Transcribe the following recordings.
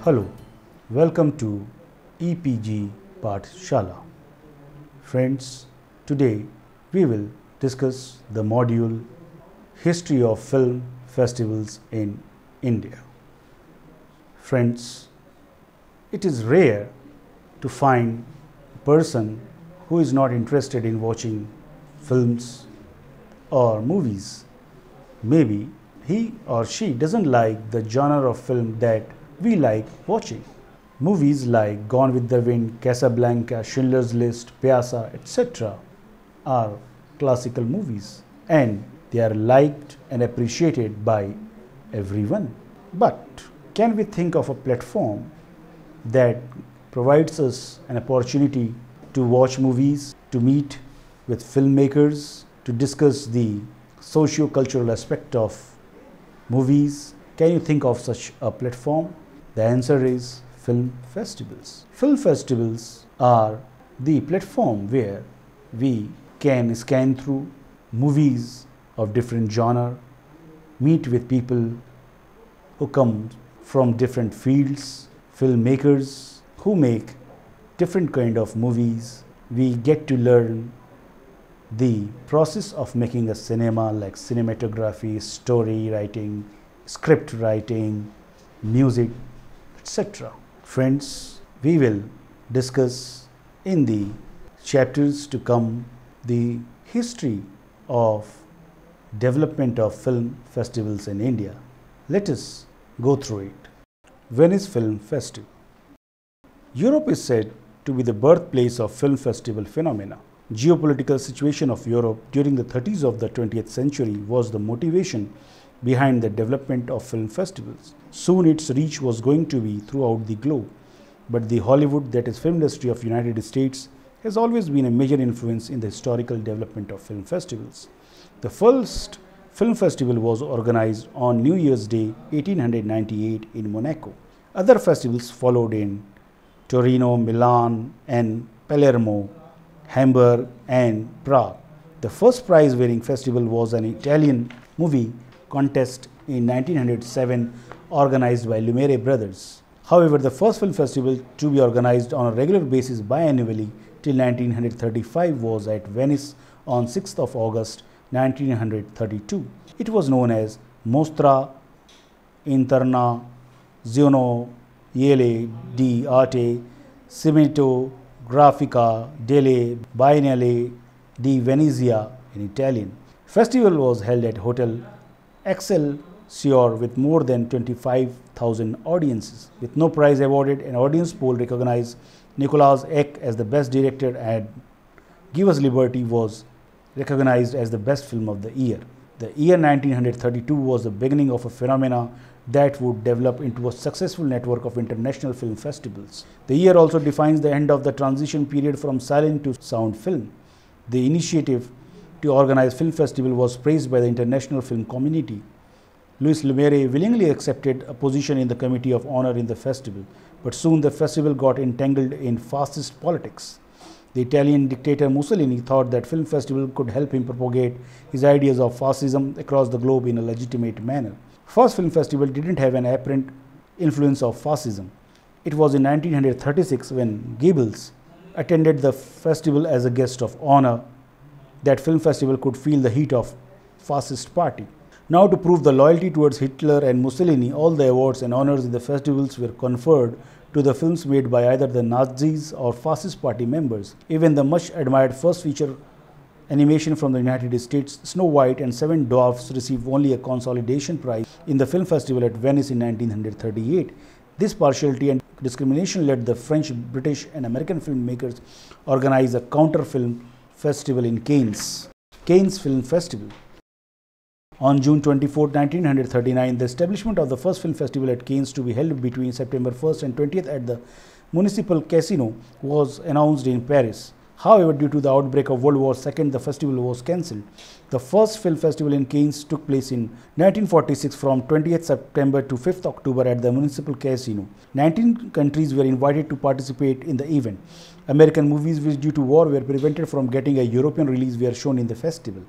Hello, welcome to EPG Pathshala. Friends, today we will discuss the module History of Film Festivals in India. Friends, it is rare to find a person who is not interested in watching films or movies. Maybe he or she doesn't like the genre of film that we like watching. Movies like Gone with the Wind, Casablanca, Schindler's List, Pyasa, etc. are classical movies and they are liked and appreciated by everyone. But can we think of a platform that provides us an opportunity to watch movies, to meet with filmmakers, to discuss the socio-cultural aspect of movies? Can you think of such a platform? The answer is film festivals. Film festivals are the platform where we can scan through movies of different genre, meet with people who come from different fields, filmmakers who make different kind of movies. We get to learn the process of making a cinema, like cinematography, story writing, script writing, music, etc. Friends, we will discuss in the chapters to come the history of development of film festivals in India. Let us go through it. Venice Film Festival. Europe is said to be the birthplace of film festival phenomena. Geopolitical situation of Europe during the 30s of the 20th century was the motivation behind the development of film festivals. Soon its reach was going to be throughout the globe, but the Hollywood, that is film industry of United States, has always been a major influence in the historical development of film festivals. The first film festival was organized on New Year's Day 1898 in Monaco. Other festivals followed in Torino, Milan and Palermo, Hamburg and Prague. The first prize-winning festival was an Italian movie contest in 1907 organized by Lumiere brothers. However, the first film festival to be organized on a regular basis biannually till 1935 was at Venice on 6th of August 1932. It was known as Mostra Internazionale di Arte Cinematografica delle Biennale di Venezia in Italian. Festival was held at Hotel Excelsior with more than 25,000 audiences. With no prize awarded, an audience poll recognized Nicolas Eck as the best director and Give Us Liberty was recognized as the best film of the year. The year 1932 was the beginning of a phenomena that would develop into a successful network of international film festivals. The year also defines the end of the transition period from silent to sound film. The initiative to organize film festival was praised by the international film community. Louis Lumiere willingly accepted a position in the committee of honor in the festival, but soon the festival got entangled in fascist politics. The Italian dictator Mussolini thought that film festival could help him propagate his ideas of fascism across the globe in a legitimate manner. First film festival didn't have an apparent influence of fascism. It was in 1936 when Goebbels attended the festival as a guest of honor that film festival could feel the heat of fascist party. Now, to prove the loyalty towards Hitler and Mussolini, all the awards and honors in the festivals were conferred to the films made by either the Nazis or fascist party members. Even the much admired first feature animation from the United States, Snow White and Seven Dwarfs, received only a consolidation prize in the film festival at Venice in 1938. This partiality and discrimination led the French, British and American filmmakers organize a counter film festival in Cannes. Cannes Film Festival. On June 24, 1939, the establishment of the first film festival at Cannes, to be held between September 1st and 20th at the Municipal Casino, was announced in Paris. However, due to the outbreak of World War II, the festival was cancelled. The first film festival in Cannes took place in 1946 from 20th September to 5th October at the Municipal Casino. 19 countries were invited to participate in the event. American movies which due to war were prevented from getting a European release were shown in the festival.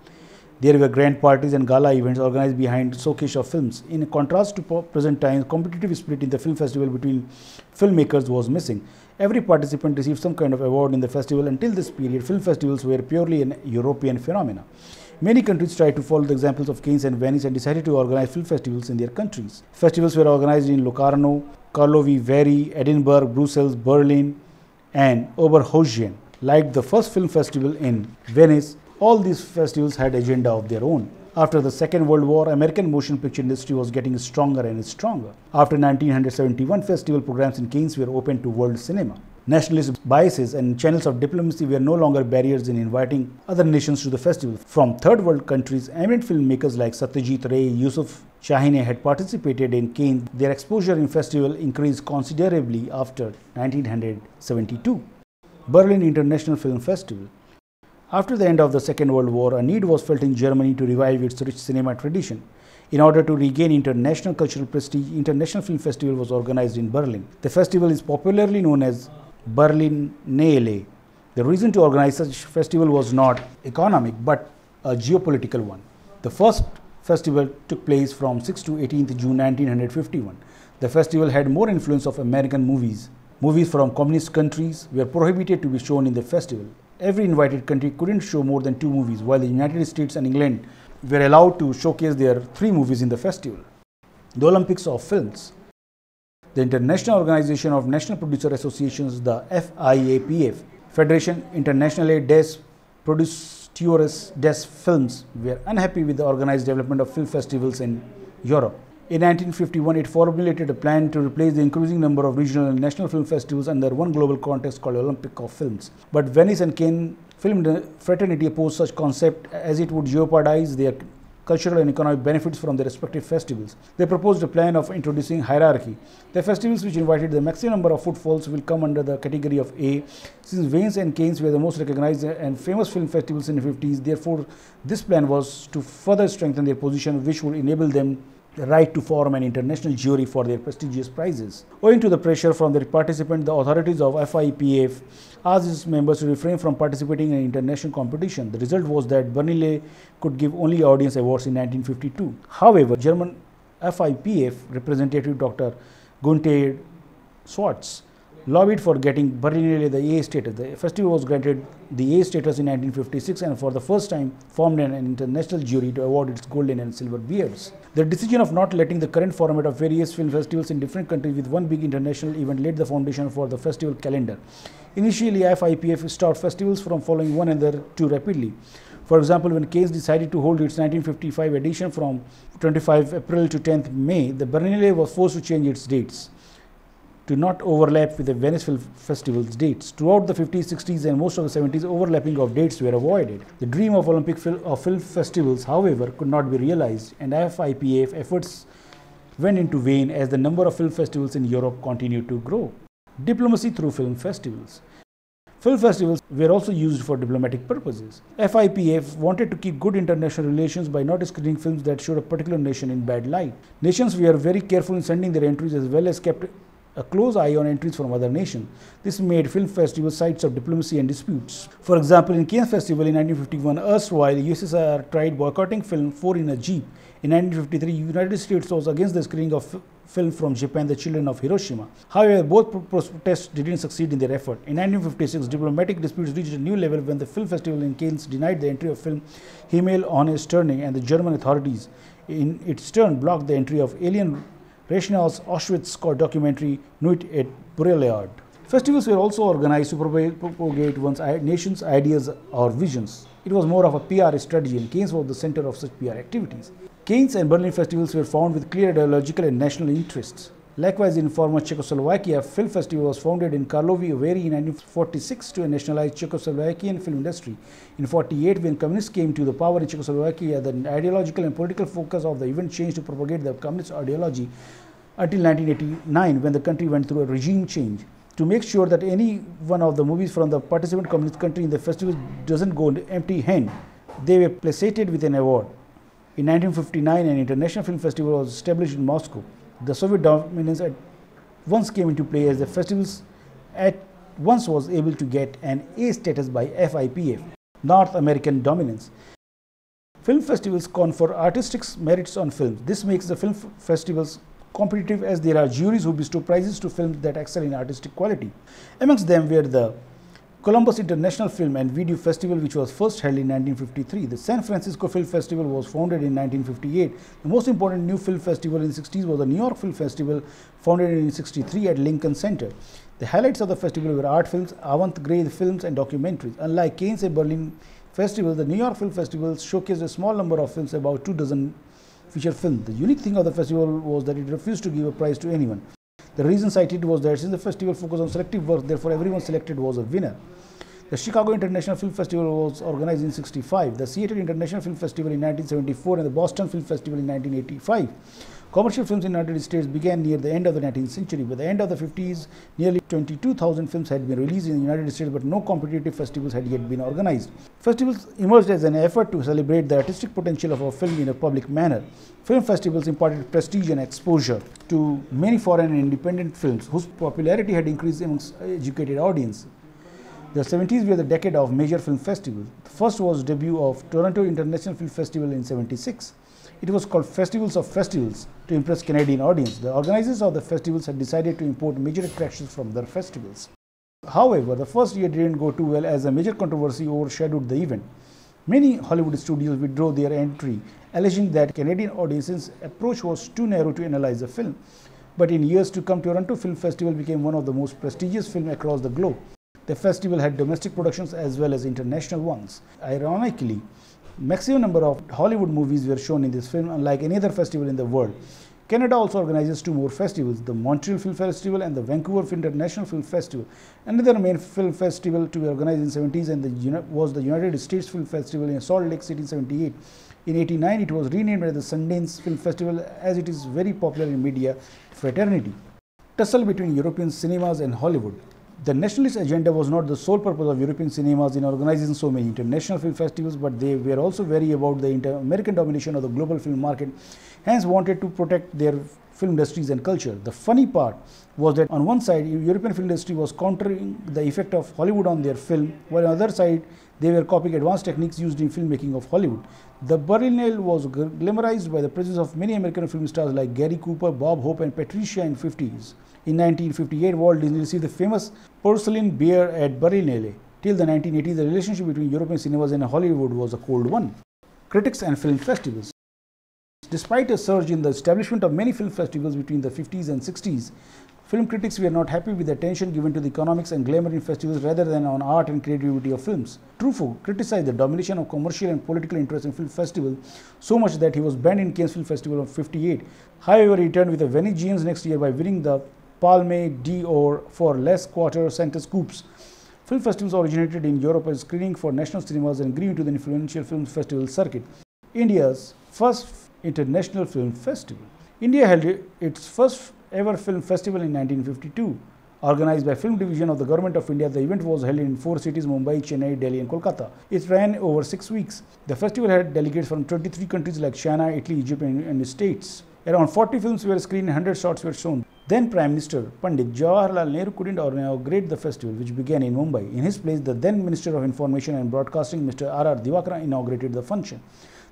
There were grand parties and gala events organized behind showcase of films. In contrast to present times, competitive spirit in the film festival between filmmakers was missing. Every participant received some kind of award in the festival. Until this period, film festivals were purely an European phenomenon. Many countries tried to follow the examples of Cannes and Venice and decided to organize film festivals in their countries. Festivals were organized in Locarno, Karlovy Vary, Edinburgh, Brussels, Berlin, and Oberhausen. Like the first film festival in Venice, all these festivals had agenda of their own. After the Second World War, American motion picture industry was getting stronger and stronger. After 1971, festival programs in Cannes were open to world cinema. Nationalist biases and channels of diplomacy were no longer barriers in inviting other nations to the festival. From third world countries, eminent filmmakers like Satyajit Ray, Yusuf Shahine had participated in Cannes. Their exposure in festival increased considerably after 1972. Berlin International Film Festival. After the end of the Second World War, a need was felt in Germany to revive its rich cinema tradition. In order to regain international cultural prestige, International Film Festival was organized in Berlin. The festival is popularly known as Berlinale. The reason to organize such festival was not economic but a geopolitical one. The first festival took place from 6th to 18th June 1951. The festival had more influence of American movies. Movies from communist countries were prohibited to be shown in the festival. Every invited country couldn't show more than 2 movies, while the United States and England were allowed to showcase their 3 movies in the festival. The Olympics of Films. The International Organization of National Producer Associations, the FIAPF, Federation Internationale des Producteurs des Films, were unhappy with the organized development of film festivals in Europe. In 1951, it formulated a plan to replace the increasing number of regional and national film festivals under one global context called Olympic of Films. But Venice and Cannes film fraternity opposed such concept as it would jeopardize their cultural and economic benefits from their respective festivals. They proposed a plan of introducing hierarchy. The festivals which invited the maximum number of footfalls will come under the category of A. Since Venice and Cannes were the most recognized and famous film festivals in the 50s, therefore this plan was to further strengthen their position, which would enable them the right to form an international jury for their prestigious prizes. Owing to the pressure from the participants, the authorities of FIPF asked its members to refrain from participating in international competition. The result was that Berlinale could give only audience awards in 1952. However, German FIPF representative Dr. Gunther Schwarz lobbied for getting Berlinale the A status. The festival was granted the A status in 1956 and for the first time formed an international jury to award its golden and silver beards. The decision of not letting the current format of various film festivals in different countries with one big international event laid the foundation for the festival calendar. Initially, FIPF stopped festivals from following one another too rapidly. For example, when Cannes decided to hold its 1955 edition from 25 April to 10th May, the Berlinale was forced to change its dates to not overlap with the Venice Film Festival's dates. Throughout the 50s, 60s and most of the 70s, overlapping of dates were avoided. The dream of Olympic film festivals, however, could not be realized, and FIPF efforts went into vain as the number of film festivals in Europe continued to grow. Diplomacy through film festivals. Film festivals were also used for diplomatic purposes. FIPF wanted to keep good international relations by not screening films that showed a particular nation in bad light. Nations were very careful in sending their entries as well as kept a close eye on entries from other nations. This made film festivals sites of diplomacy and disputes. For example, in Cannes Festival in 1951, erstwhile USSR tried boycotting film 4 in a Jeep. In 1953, United States was against the screening of film from Japan, The Children of Hiroshima. However, both protests didn't succeed in their effort. In 1956, diplomatic disputes reached a new level when the film festival in Cannes denied the entry of film Himmel ohne Sterne, and the German authorities, in its turn, blocked the entry of Alien Reichenau's Auschwitz documentary Nuit et Brûlade. Festivals were also organized to propagate one's nation's ideas or visions. It was more of a PR strategy, and Cannes was the center of such PR activities. Cannes and Berlin festivals were found with clear ideological and national interests. Likewise, in former Czechoslovakia, a film festival was founded in Karlovy Vary in 1946 to nationalize Czechoslovakian film industry. In 1948, when communists came to the power in Czechoslovakia, the ideological and political focus of the event changed to propagate the communist ideology until 1989, when the country went through a regime change. To make sure that any one of the movies from the participant communist country in the festival doesn't go empty-handed, they were placated with an award. In 1959, an international film festival was established in Moscow. The Soviet dominance at once came into play as the festivals at once was able to get an A status by FIPF, North American dominance. Film festivals confer artistic merits on films. This makes the film festivals competitive as there are juries who bestow prizes to films that excel in artistic quality. Amongst them were the Columbus International Film and Video Festival, which was first held in 1953. The San Francisco Film Festival was founded in 1958. The most important new film festival in the 60s was the New York Film Festival, founded in 1963 at Lincoln Center. The highlights of the festival were art films, avant-garde films, and documentaries. Unlike Cannes and Berlin festivals, the New York Film Festival showcased a small number of films, about 24 feature films. The unique thing of the festival was that it refused to give a prize to anyone. The reason cited was that since the festival focused on selective work, therefore everyone selected was a winner. The Chicago International Film Festival was organized in 1965, the Seattle International Film Festival in 1974, and the Boston Film Festival in 1985. Commercial films in the United States began near the end of the 19th century. By the end of the 50s, nearly 22,000 films had been released in the United States, but no competitive festivals had yet been organized. Festivals emerged as an effort to celebrate the artistic potential of a film in a public manner. Film festivals imparted prestige and exposure to many foreign and independent films, whose popularity had increased amongst educated audience. The 70s were the decade of major film festivals. The first was the debut of Toronto International Film Festival in 1976. It was called Festivals of Festivals to impress Canadian audience. The organizers of the festivals had decided to import major attractions from their festivals. However, the first year didn't go too well as a major controversy overshadowed the event. Many Hollywood studios withdrew their entry, alleging that Canadian audiences' approach was too narrow to analyze the film. But in years to come, Toronto Film Festival became one of the most prestigious films across the globe. The festival had domestic productions as well as international ones. Ironically, maximum number of Hollywood movies were shown in this film, unlike any other festival in the world. Canada also organizes two more festivals, the Montreal Film Festival and the Vancouver International Film Festival. Another main film festival to be organized in the 70s was the United States Film Festival in Salt Lake City in 1978. In 1989, it was renamed as the Sundance Film Festival as it is very popular in media fraternity. Tussle between European cinemas and Hollywood. The nationalist agenda was not the sole purpose of European cinemas in organizing so many international film festivals, but they were also wary about the American domination of the global film market, hence wanted to protect their film industries and culture. The funny part was that on one side, European film industry was countering the effect of Hollywood on their film, while on the other side, they were copying advanced techniques used in filmmaking of Hollywood. The Berlinale was glamorized by the presence of many American film stars like Gary Cooper, Bob Hope, and Patricia in the 50s. In 1958, Walt Disney received the famous porcelain bear at Berlinale. Till the 1980s, the relationship between European cinemas and Hollywood was a cold one. Critics and film festivals. Despite a surge in the establishment of many film festivals between the 50s and 60s, film critics were not happy with the attention given to the economics and glamour in festivals rather than on art and creativity of films. Truffaut criticized the domination of commercial and political interest in film festivals so much that he was banned in Cannes Film Festival of 1958. However, he returned with the Venetians next year by winning the Palme d'Or for Les Quatre Centes Coupes. Film festivals originated in Europe as screening for national cinemas and grew into the influential film festival circuit. India's first international film festival. India held its first ever film festival in 1952. Organized by Film Division of the Government of India, the event was held in 4 cities: Mumbai, Chennai, Delhi, and Kolkata. It ran over 6 weeks. The festival had delegates from 23 countries like China, Italy, Egypt, and the States. Around 40 films were screened and 100 shots were shown. Then Prime Minister Pandit Jawaharlal Nehru couldn't inaugurate the festival, which began in Mumbai. In his place, the then Minister of Information and Broadcasting, Mr. R.R. Divakara, inaugurated the function.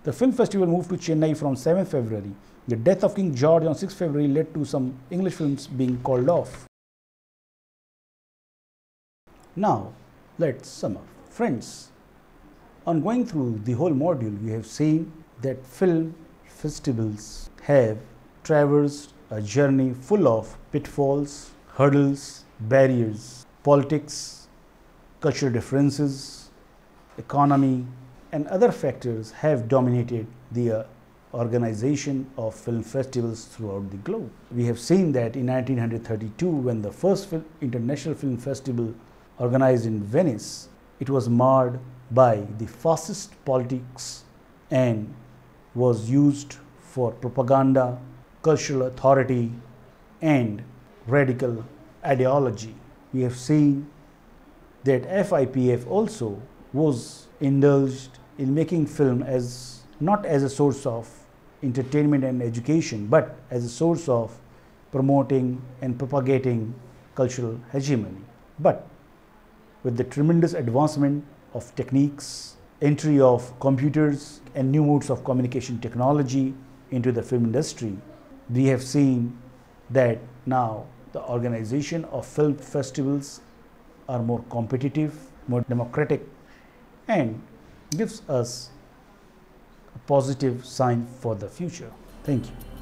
The film festival moved to Chennai from 7th February. The death of King George on 6th February led to some English films being called off. Now, let's sum up. Friends, on going through the whole module, we have seen that film festivals have traversed a journey full of pitfalls, hurdles, barriers, politics, cultural differences, economy, and other factors have dominated the organization of film festivals throughout the globe. We have seen that in 1932, when the first international film festival organized in Venice, it was marred by the fascist politics and was used for propaganda, cultural authority, and radical ideology. We have seen that FIPF also was indulged in making film as not as a source of entertainment and education, but as a source of promoting and propagating cultural hegemony. But with the tremendous advancement of techniques entry of computers and new modes of communication technology into the film industry, we have seen that now the organization of film festivals are more competitive, more democratic, and gives us a positive sign for the future. Thank you.